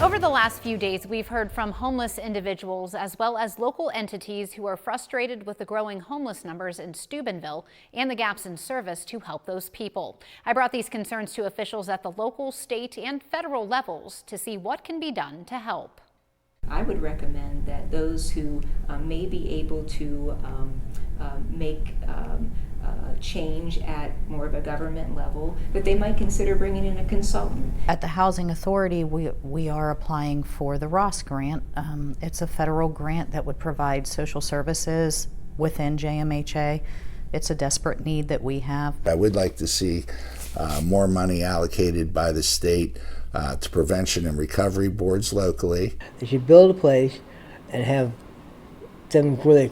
Over the last few days, we've heard from homeless individuals as well as local entities who are frustrated with the growing homeless numbers in Steubenville and the gaps in service to help those people. I brought these concerns to officials at the local, state, and federal levels to see what can be done to help. I would recommend that those who may be able to make change at more of a government level, that they might consider bringing in a consultant. At the Housing Authority, we are applying for the Ross grant. It's a federal grant that would provide social services within JMHA. It's a desperate need that we have. I would like to see more money allocated by the state to prevention and recovery boards locally. They should build a place and have something for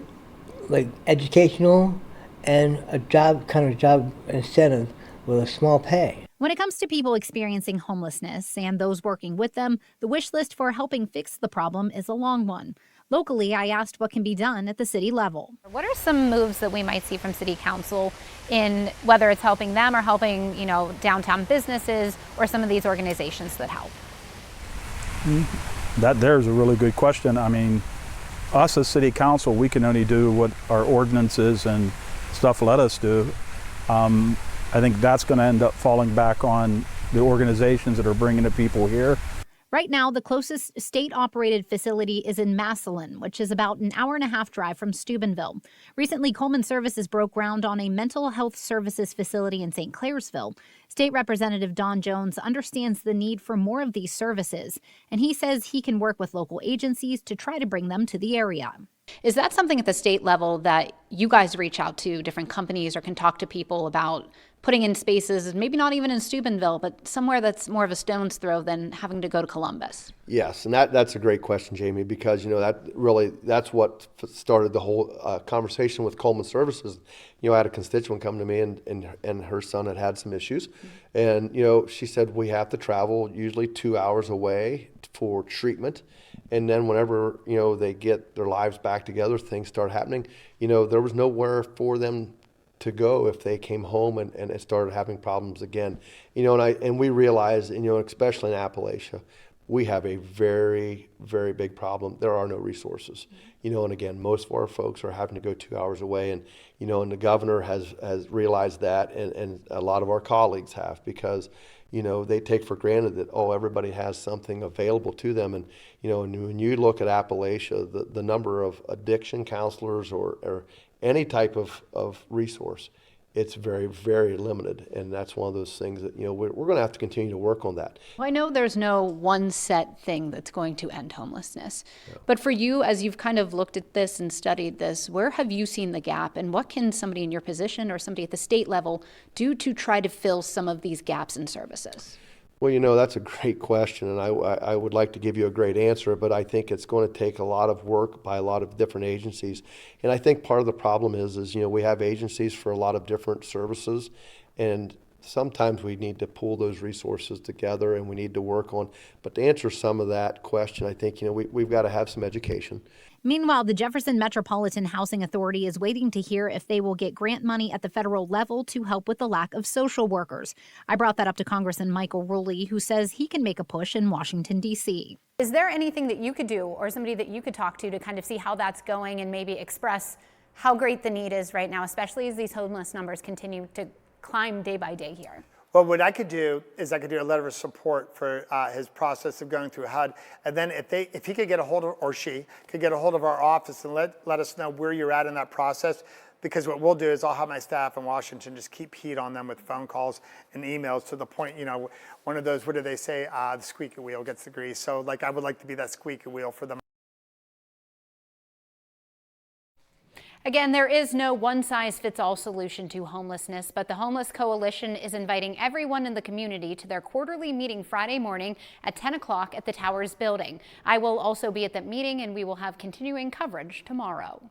like educational and a job incentive with a small pay. When it comes to people experiencing homelessness and those working with them, the wish list for helping fix the problem is a long one. Locally, I asked what can be done at the city level. What are some moves that we might see from city council in whether it's helping them or helping, downtown businesses or some of these organizations that help? That there's a really good question. I mean, us as city council, we can only do what our ordinances and stuff let us do. I think that's going to end up falling back on the organizations that are bringing the people here. Right now, the closest state-operated facility is in Mascio, which is about an hour-and-a-half drive from Steubenville. Recently, Coleman Services broke ground on a mental health services facility in St. Clairsville. State Representative Don Jones understands the need for more of these services, and he says he can work with local agencies to try to bring them to the area. Is that something at the state level that you guys reach out to different companies or can talk to people about putting in spaces, maybe not even in Steubenville, but somewhere that's more of a stone's throw than having to go to Columbus? Yes, and that's a great question, Jamie, because that's what started the whole conversation with Coleman Services. I had a constituent come to me, and her son had some issues, and she said we have to travel usually 2 hours away for treatment, and then whenever they get their lives back together, things start happening. There was nowhere for them to go if they came home and it started having problems again. And we realize, especially in Appalachia, we have a very, very big problem. There are no resources. And again, most of our folks are having to go 2 hours away, and and the governor has realized that, and a lot of our colleagues have, because they take for granted that everybody has something available to them. And and when you look at Appalachia, the number of addiction counselors or any type of resource, it's very, very limited. And that's one of those things that, we're going to have to continue to work on that. Well, I know there's no one set thing that's going to end homelessness. Yeah. But for you, as you've kind of looked at this and studied this, where have you seen the gap, and what can somebody in your position or somebody at the state level do to try to fill some of these gaps in services? Well, that's a great question, and I would like to give you a great answer, but I think it's going to take a lot of work by a lot of different agencies. And I think part of the problem is we have agencies for a lot of different services, and sometimes we need to pull those resources together and we need to work on. But to answer some of that question, I think we've got to have some education. Meanwhile, the Jefferson Metropolitan Housing Authority is waiting to hear if they will get grant money at the federal level to help with the lack of social workers. I brought that up to Congressman Michael Rowley, who says he can make a push in Washington, D.C. Is there anything that you could do or somebody that you could talk to kind of see how that's going and maybe express how great the need is right now, especially as these homeless numbers continue to climb day by day here? Well, what I could do is I could do a letter of support for his process of going through HUD, and then if he could get a hold of, or she could get a hold of our office and let us know where you're at in that process, because what we'll do is I'll have my staff in Washington just keep heat on them with phone calls and emails to the point, one of those, what do they say, the squeaky wheel gets the grease. So I would like to be that squeaky wheel for them. Again, there is no one-size-fits-all solution to homelessness, but the Homeless Coalition is inviting everyone in the community to their quarterly meeting Friday morning at 10 o'clock at the Towers building. I will also be at that meeting, and we will have continuing coverage tomorrow.